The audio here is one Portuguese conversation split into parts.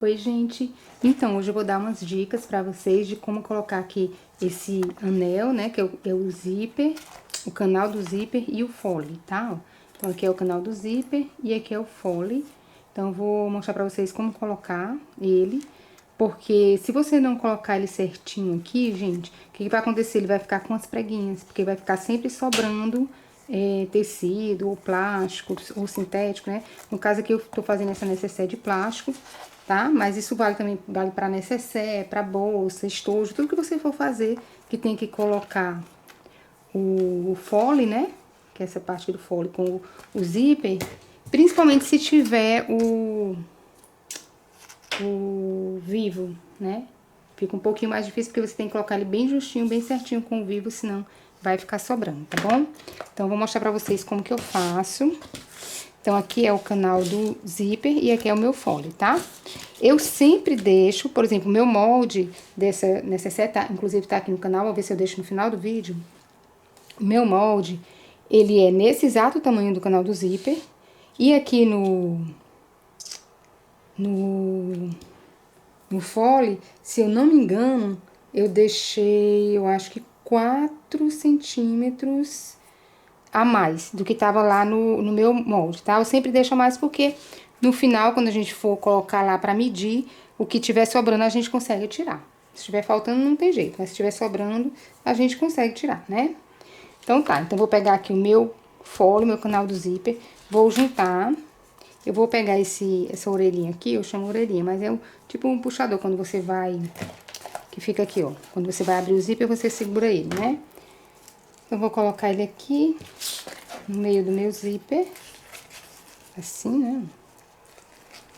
Oi, gente. Então, hoje eu vou dar umas dicas pra vocês de como colocar aqui esse anel, né, que é o zíper, o canal do zíper e o fole, tá? Então, aqui é o canal do zíper e aqui é o fole. Então, eu vou mostrar pra vocês como colocar ele, porque se você não colocar ele certinho aqui, gente, o que vai acontecer? Ele vai ficar com as preguinhas, porque vai ficar sempre sobrando tecido, ou plástico, ou sintético, né? No caso aqui eu tô fazendo essa necessaire de plástico, tá? Mas isso vale também, vale pra necessaire, pra bolsa, estojo, tudo que você for fazer, que tem que colocar o fole, né? Que é essa parte do fole com o zíper, principalmente se tiver o vivo, né? Fica um pouquinho mais difícil porque você tem que colocar ele bem justinho, bem certinho com o vivo, senão vai ficar sobrando, tá bom? Então, eu vou mostrar pra vocês como que eu faço. Então, aqui é o canal do zíper e aqui é o meu fole, tá? Eu sempre deixo, por exemplo, o meu molde dessa necessaire, tá, inclusive tá aqui no canal, vou ver se eu deixo no final do vídeo. O meu molde, ele é nesse exato tamanho do canal do zíper. E aqui no fole, se eu não me engano, eu deixei, eu acho que 4 centímetros a mais do que tava lá no meu molde, tá? Eu sempre deixo a mais porque no final, quando a gente for colocar lá pra medir, o que tiver sobrando a gente consegue tirar. Se tiver faltando, não tem jeito, mas se tiver sobrando, a gente consegue tirar, né? Então tá, então vou pegar aqui o meu fole, meu canal do zíper, vou juntar. Eu vou pegar essa orelhinha aqui, eu chamo orelhinha, mas é tipo um puxador quando você vai, que fica aqui, ó. Quando você vai abrir o zíper, você segura ele, né? Eu vou colocar ele aqui no meio do meu zíper, assim, né?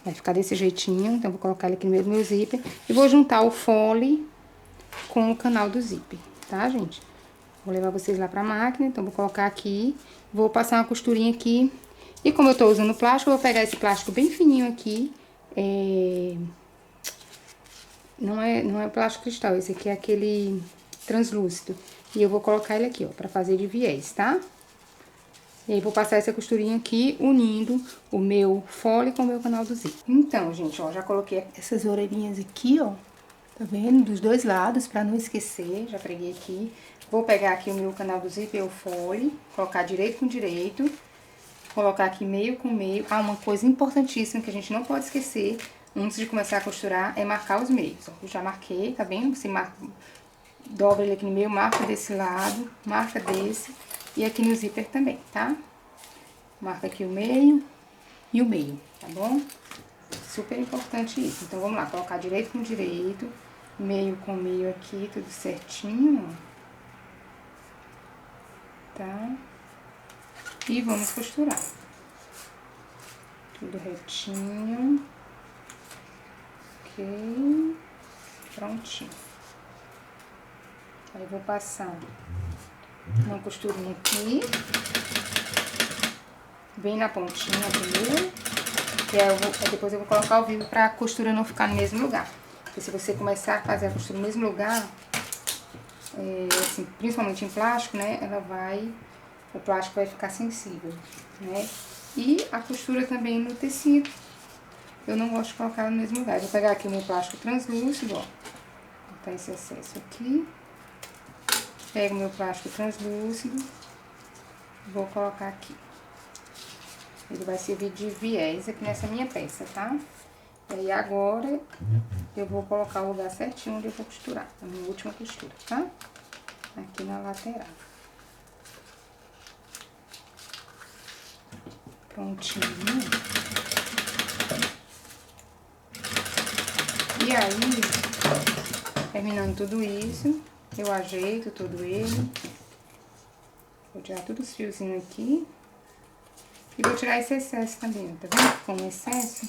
Vai ficar desse jeitinho, então eu vou colocar ele aqui no meio do meu zíper e vou juntar o fole com o canal do zíper, tá, gente? Vou levar vocês lá pra máquina, então vou colocar aqui, vou passar uma costurinha aqui. E como eu tô usando plástico, eu vou pegar esse plástico bem fininho aqui, não é plástico cristal, esse aqui é aquele translúcido. E eu vou colocar ele aqui, ó, pra fazer de viés, tá? E aí, vou passar essa costurinha aqui, unindo o meu fole com o meu canal do zíper. Então, gente, ó, já coloquei essas orelhinhas aqui, ó. Tá vendo? Dos dois lados, pra não esquecer, já preguei aqui. Vou pegar aqui o meu canal do zíper e o fole, colocar direito com direito. Colocar aqui meio com meio. Ah, uma coisa importantíssima que a gente não pode esquecer antes de começar a costurar é marcar os meios. Ó, eu já marquei, tá vendo? Você marca, dobra ele aqui no meio, marca desse lado, marca desse e aqui no zíper também, tá? Marca aqui o meio e o meio, tá bom? Super importante isso. Então, vamos lá, colocar direito com direito, meio com meio aqui, tudo certinho, ó. Tá? E vamos costurar. Tudo retinho. Ok. Prontinho. Aí, vou passar uma costurinha aqui. Bem na pontinha primeiro. E aí, depois eu vou colocar o vivo pra costura não ficar no mesmo lugar. Porque se você começar a fazer a costura no mesmo lugar, assim, principalmente em plástico, né, o plástico vai ficar sensível, né? E a costura também no tecido, eu não gosto de colocar no mesmo lugar. Vou pegar aqui o meu plástico translúcido, ó, botar esse excesso aqui. Pego o meu plástico translúcido, vou colocar aqui. Ele vai servir de viés aqui nessa minha peça, tá? E aí, agora, eu vou colocar o lugar certinho onde eu vou costurar, a minha última costura, tá? Aqui na lateral. Prontinho. E aí, terminando tudo isso, eu ajeito todo ele. Vou tirar todos os fiozinhos aqui. E vou tirar esse excesso também, tá vendo? Com o excesso,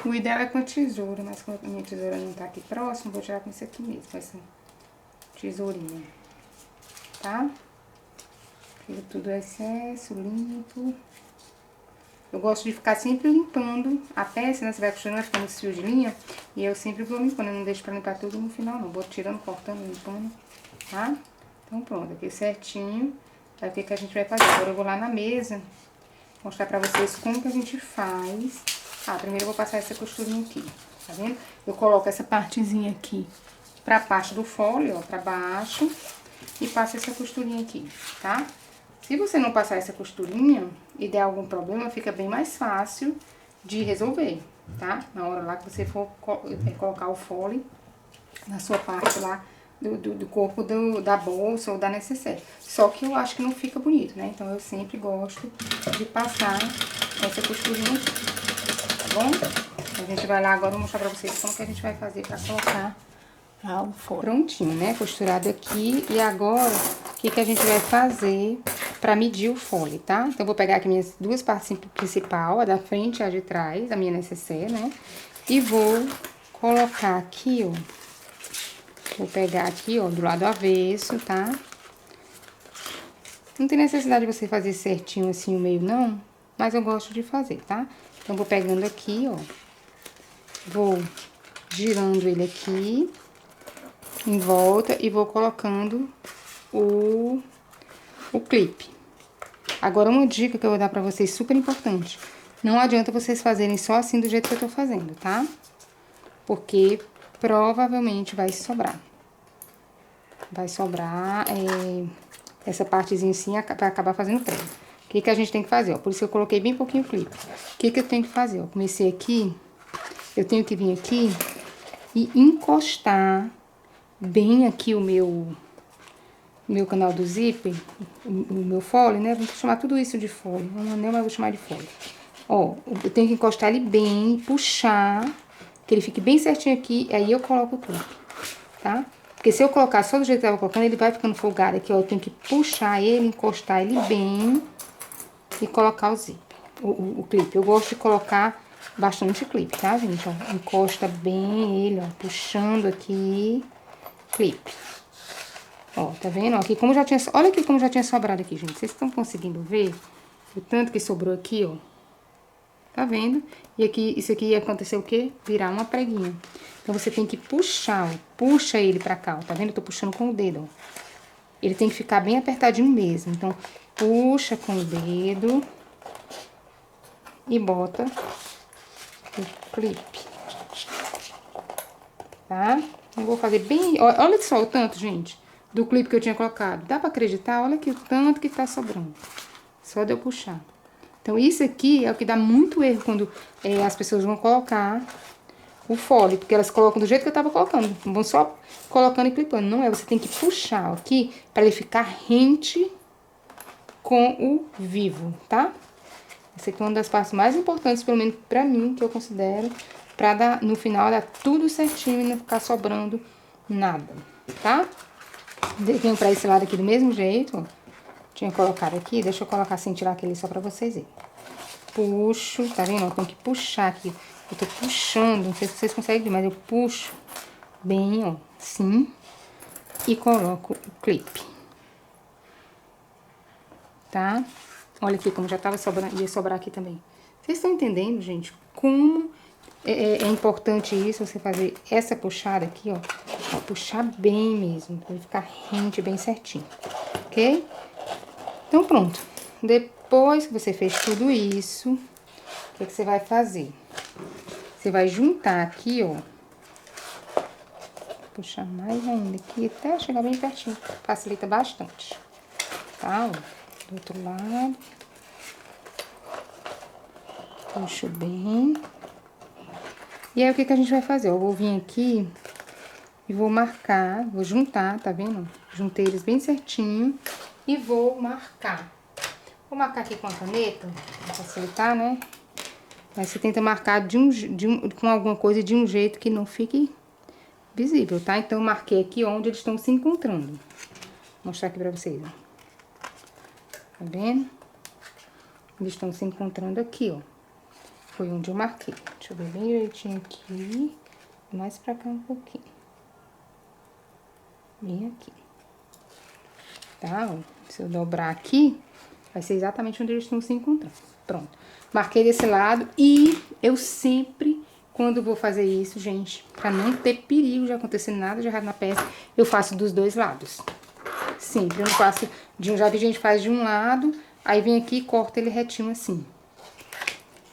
o ideal é com a tesoura, mas como a minha tesoura não tá aqui próximo, vou tirar com isso aqui mesmo, com essa tesourinha, tá? Tiro tudo o excesso, limpo. Eu gosto de ficar sempre limpando a peça, né? Você vai costurando, vai ficando os fios de linha. E eu sempre vou limpando, eu não deixo pra limpar tudo no final, não. Vou tirando, cortando, limpando, tá? Então, pronto, aqui certinho. Aí, o que que a gente vai fazer? Agora eu vou lá na mesa mostrar pra vocês como que a gente faz. Ah, primeiro eu vou passar essa costurinha aqui. tá vendo? Eu coloco essa partezinha aqui pra parte do fole, ó, pra baixo. E passo essa costurinha aqui, tá? Se você não passar essa costurinha e der algum problema, fica bem mais fácil de resolver, tá? Na hora lá que você for colocar o fole na sua parte lá do corpo da bolsa ou da necessaire. Só que eu acho que não fica bonito, né? Então eu sempre gosto de passar essa costurinha aqui, tá bom? A gente vai lá agora, eu vou mostrar pra vocês como que a gente vai fazer pra colocar o fole. Prontinho, né? Costurado aqui. E agora, o que que a gente vai fazer pra medir o fole, tá? Então, eu vou pegar aqui minhas duas partes principais, a da frente e a de trás, a minha necessaire, né? E vou colocar aqui, ó. Vou pegar aqui, ó, do lado avesso, tá? Não tem necessidade de você fazer certinho assim o meio, não. Mas eu gosto de fazer, tá? Então, vou pegando aqui, ó. Vou girando ele aqui em volta e vou colocando o clipe. Agora, uma dica que eu vou dar pra vocês super importante. Não adianta vocês fazerem só assim do jeito que eu tô fazendo, tá? Porque provavelmente vai sobrar. Vai sobrar essa partezinha assim, vai acabar fazendo prego. O que que a gente tem que fazer, ó? Por isso que eu coloquei bem pouquinho clipe. O que que eu tenho que fazer, ó? Comecei aqui, eu tenho que vir aqui e encostar bem aqui o meu canal do zíper, o meu fole, né? Vou chamar tudo isso de fole. Um anel, mas eu vou chamar de fole. Ó, eu tenho que encostar ele bem, puxar, que ele fique bem certinho aqui, aí eu coloco o clipe, tá? Porque se eu colocar só do jeito que eu tava colocando, ele vai ficando folgado aqui, ó. Eu tenho que puxar ele, encostar ele bem e colocar o zíper, o clipe. Eu gosto de colocar bastante clipe, tá, gente? Ó, encosta bem ele, ó, puxando aqui, clipe. Ó, tá vendo? Ó, aqui como já tinha, olha aqui como já tinha sobrado aqui, gente. Vocês estão conseguindo ver o tanto que sobrou aqui, ó? Tá vendo? E aqui, isso aqui ia acontecer o quê? Virar uma preguinha. Então, você tem que puxar, ó. Puxa ele pra cá, ó. Tá vendo? Eu tô puxando com o dedo, ó. Ele tem que ficar bem apertadinho mesmo. Então, puxa com o dedo e bota o clipe. Tá? Eu vou fazer bem... Olha só o tanto, gente, do clipe que eu tinha colocado. Dá pra acreditar? Olha aqui o tanto que tá sobrando. Só de eu puxar. Então, isso aqui é o que dá muito erro quando as pessoas vão colocar o fole. Porque elas colocam do jeito que eu tava colocando. Vão só colocando e clipando. Não é, você tem que puxar aqui pra ele ficar rente com o vivo, tá? Essa aqui é uma das partes mais importantes, pelo menos pra mim, que eu considero, pra dar, no final dar tudo certinho e não ficar sobrando nada, tá? Venho pra esse lado aqui do mesmo jeito, ó. Tinha colocado aqui, deixa eu colocar assim, tirar aquele só pra vocês verem. Puxo, tá vendo? Eu tenho que puxar aqui. Eu tô puxando, não sei se vocês conseguem ver, mas eu puxo bem, ó, assim. E coloco o clipe. Tá? Olha aqui como já tava sobrando, ia sobrar aqui também. Vocês estão entendendo, gente? Como é importante isso, você fazer essa puxada aqui, ó. Puxar bem mesmo, pra ele ficar rente bem certinho, ok? Então, pronto. Depois que você fez tudo isso, o que você vai fazer? Você vai juntar aqui, ó. Puxar mais ainda aqui, até chegar bem pertinho. Facilita bastante. Tá, ó. Do outro lado. Puxo bem. E aí, o que a gente vai fazer? Eu vou vir aqui e vou marcar, vou juntar, tá vendo? Juntei eles bem certinho e vou marcar. Vou marcar aqui com a caneta, pra facilitar, né? Mas você tenta marcar com alguma coisa de um jeito que não fique visível, tá? Então, eu marquei aqui onde eles estão se encontrando. Vou mostrar aqui pra vocês, ó. Tá vendo? Eles estão se encontrando aqui, ó. Foi onde eu marquei. Deixa eu ver bem direitinho aqui. Mais pra cá um pouquinho. Bem aqui. Tá, ó. Se eu dobrar aqui, vai ser exatamente onde eles estão se encontrando. Pronto. Marquei desse lado e eu sempre, quando vou fazer isso, gente, pra não ter perigo de acontecer nada de errado na peça, eu faço dos dois lados. Sempre. Eu não faço de um... Já vi gente faz de um lado, aí vem aqui e corta ele retinho assim.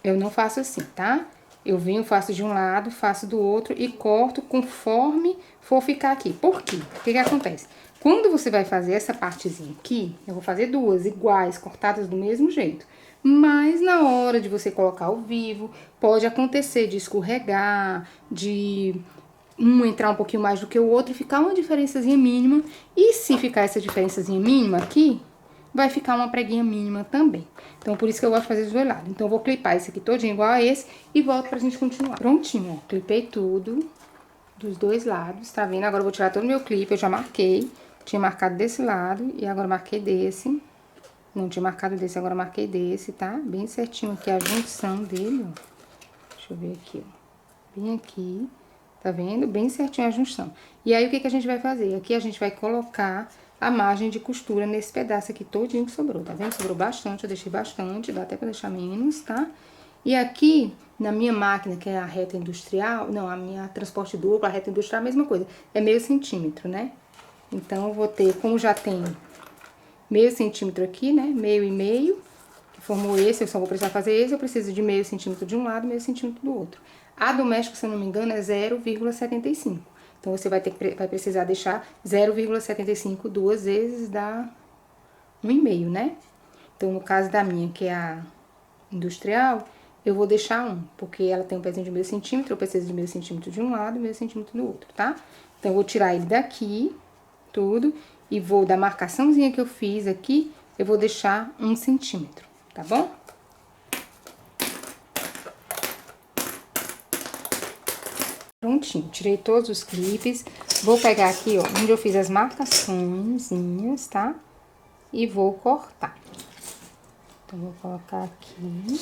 Eu não faço assim, tá? Eu venho, faço de um lado, faço do outro e corto conforme for ficar aqui. Por quê? O que que acontece? Quando você vai fazer essa partezinha aqui, eu vou fazer duas iguais, cortadas do mesmo jeito. Mas na hora de você colocar ao vivo, pode acontecer de escorregar, de um entrar um pouquinho mais do que o outro e ficar uma diferençazinha mínima. E se ficar essa diferençazinha mínima aqui, vai ficar uma preguinha mínima também. Então, por isso que eu gosto de fazer dos dois lados. Então, eu vou clipar esse aqui todinho igual a esse e volto pra gente continuar. Prontinho, ó. Clipei tudo dos dois lados, tá vendo? Agora eu vou tirar todo o meu clipe, eu já marquei. Tinha marcado desse lado e agora marquei desse. Não tinha marcado desse, agora marquei desse, tá? Bem certinho aqui a junção dele, ó. Deixa eu ver aqui, ó. Bem aqui. Tá vendo? Bem certinho a junção. E aí, o que que a gente vai fazer? Aqui a gente vai colocar a margem de costura nesse pedaço aqui todinho que sobrou, tá vendo? Sobrou bastante, eu deixei bastante, dá até pra deixar menos, tá? E aqui, na minha máquina, que é a reta industrial, não, a minha transporte duplo, a reta industrial, a mesma coisa. É meio centímetro, né? Então, eu vou ter, como já tem meio centímetro aqui, né? Meio e meio, que formou esse, eu só vou precisar fazer esse, eu preciso de meio centímetro de um lado, meio centímetro do outro. A doméstica, se eu não me engano, é 0,75. Então, você vai precisar deixar 0,75 duas vezes, dá 1,5, né? Então, no caso da minha, que é a industrial, eu vou deixar 1, porque ela tem um pezinho de meio centímetro, eu preciso de meio centímetro de um lado e meio centímetro do outro, tá? Então, eu vou tirar ele daqui, tudo, e vou, da marcaçãozinha que eu fiz aqui, eu vou deixar 1 centímetro, tá bom? Prontinho, tirei todos os clipes. Vou pegar aqui, ó, onde eu fiz as marcaçõezinhas, tá? E vou cortar. Então, vou colocar aqui.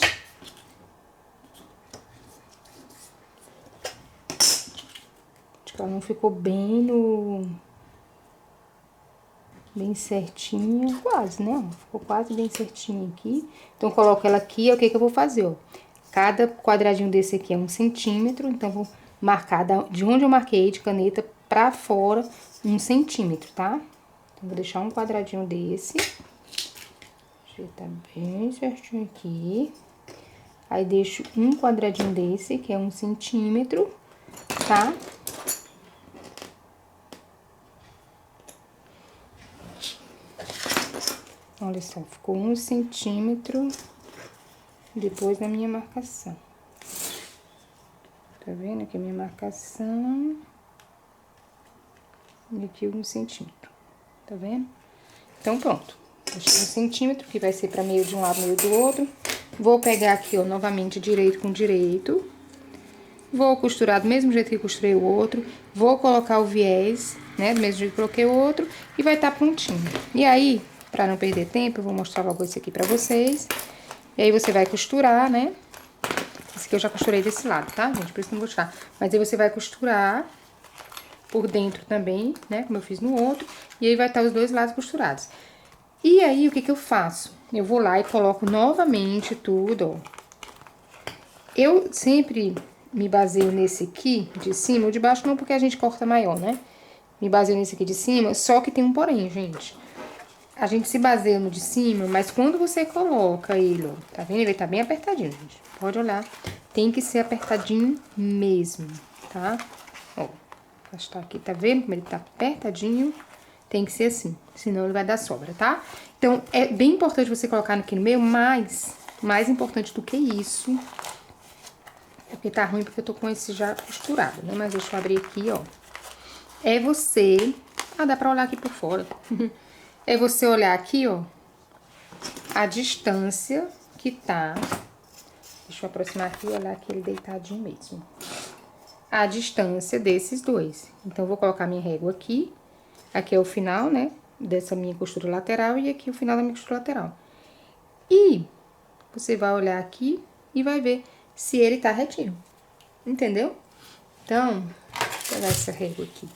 Acho que ela não ficou bem no... bem certinho, quase, né? Ficou quase bem certinho aqui. Então, coloco ela aqui, o que que eu vou fazer, ó? Cada quadradinho desse aqui é 1 centímetro, então, vou marcar de onde eu marquei de caneta pra fora 1 centímetro, tá? Então, vou deixar um quadradinho desse. Tá bem certinho aqui. Aí, deixo um quadradinho desse, que é 1 centímetro, tá? Olha só, ficou 1 centímetro depois da minha marcação. Tá vendo? Aqui a minha marcação. E aqui 1 centímetro. Tá vendo? Então, pronto. Deixei 1 centímetro, que vai ser pra meio de um lado, meio do outro. Vou pegar aqui, ó, novamente, direito com direito. Vou costurar do mesmo jeito que costurei o outro. Vou colocar o viés, né, do mesmo jeito que coloquei o outro. E vai estar prontinho. E aí, pra não perder tempo, eu vou mostrar logo esse aqui pra vocês. E aí, você vai costurar, né? Esse aqui eu já costurei desse lado, tá, gente? Por isso não vou tirar. Mas aí, você vai costurar por dentro também, né? Como eu fiz no outro. E aí, vai estar os dois lados costurados. E aí, o que que eu faço? Eu vou lá e coloco novamente tudo, ó. Eu sempre me baseio nesse aqui de cima, o de baixo não, porque a gente corta maior, né? Me baseio nesse aqui de cima, só que tem um porém, gente. A gente se baseia no de cima, mas quando você coloca ele, ó, tá vendo? Ele tá bem apertadinho, gente. Pode olhar. Tem que ser apertadinho mesmo, tá? Ó, vou estar aqui, tá vendo como ele tá apertadinho? Tem que ser assim, senão ele vai dar sobra, tá? Então, é bem importante você colocar aqui no meio, mas mais importante do que isso, é porque tá ruim porque eu tô com esse já costurado, né? Mas deixa eu abrir aqui, ó. É você... Ah, dá pra olhar aqui por fora. É você olhar aqui, ó, a distância que tá... Deixa eu aproximar aqui e olhar aqui ele deitadinho mesmo. A distância desses dois. Então, eu vou colocar minha régua aqui. Aqui é o final, né, dessa minha costura lateral e aqui o final da minha costura lateral. E você vai olhar aqui e vai ver se ele tá retinho, entendeu? Então, vou pegar essa régua aqui.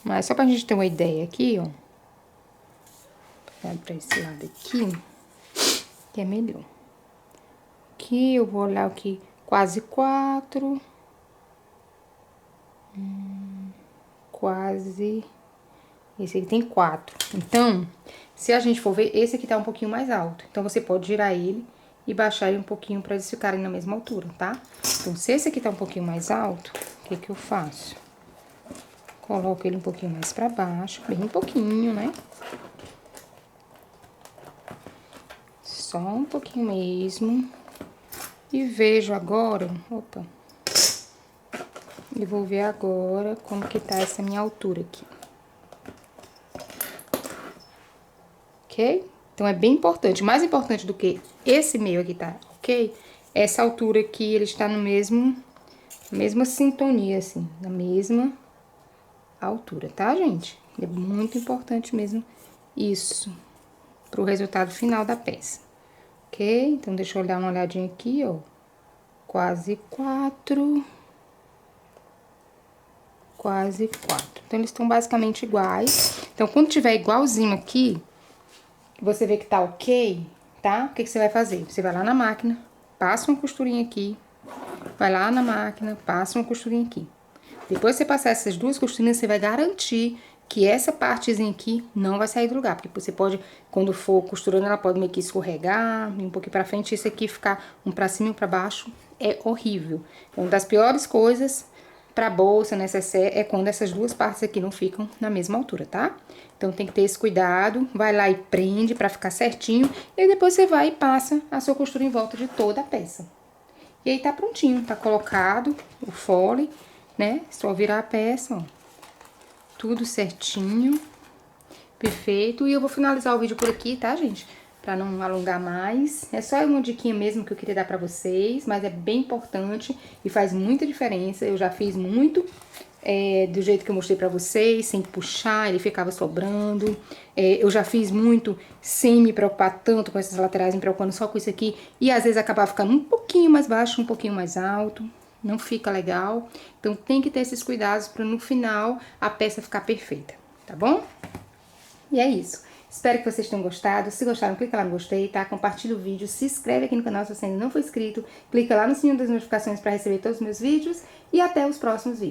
Mas só pra gente ter uma ideia aqui, ó. Vou pegar pra esse lado aqui, que é melhor. Aqui eu vou olhar aqui quase 4. Quase... Esse aqui tem 4. Então, se a gente for ver, esse aqui tá um pouquinho mais alto. Então, você pode girar ele e baixar ele um pouquinho pra eles ficarem na mesma altura, tá? Então, se esse aqui tá um pouquinho mais alto, o que que eu faço? Coloco ele um pouquinho mais pra baixo, bem pouquinho, né? Só um pouquinho mesmo. E vejo agora, opa. E vou ver agora como que tá essa minha altura aqui. Ok? Então, é bem importante. Mais importante do que esse meio aqui tá, ok? Essa altura aqui, ele está no mesma sintonia, assim. Na mesma altura, tá, gente? É muito importante mesmo isso. Pro resultado final da peça. Ok? Então, deixa eu dar uma olhadinha aqui, ó. Quase 4. Quase 4. Então, eles estão basicamente iguais. Então, quando tiver igualzinho aqui, você vê que tá ok, tá? O que que você vai fazer? Você vai lá na máquina, passa uma costurinha aqui, vai lá na máquina, passa uma costurinha aqui. Depois que você passar essas duas costurinhas, você vai garantir que essa partezinha aqui não vai sair do lugar. Porque você pode, quando for costurando, ela pode meio que escorregar, um pouquinho pra frente, isso aqui ficar um pra cima e um pra baixo, é horrível. Então, uma das piores coisas pra bolsa, necessaire, é quando essas duas partes aqui não ficam na mesma altura, tá? Então, tem que ter esse cuidado, vai lá e prende pra ficar certinho, e aí depois você vai e passa a sua costura em volta de toda a peça. E aí tá prontinho, tá colocado o fole, né? Só virar a peça, ó. Tudo certinho, perfeito. E eu vou finalizar o vídeo por aqui, tá, gente? Pra não alongar mais. É só uma diquinha mesmo que eu queria dar pra vocês, mas é bem importante e faz muita diferença. Eu já fiz muito do jeito que eu mostrei pra vocês, sem puxar, ele ficava sobrando. Eu já fiz muito sem me preocupar tanto com essas laterais, me preocupando só com isso aqui. E às vezes acabava ficando um pouquinho mais baixo, um pouquinho mais alto. Não fica legal. Então, tem que ter esses cuidados pra no final a peça ficar perfeita, tá bom? E é isso. Espero que vocês tenham gostado. Se gostaram, clica lá no gostei, tá? Compartilha o vídeo, se inscreve aqui no canal se você ainda não for inscrito. Clica lá no sininho das notificações pra receber todos os meus vídeos. E até os próximos vídeos.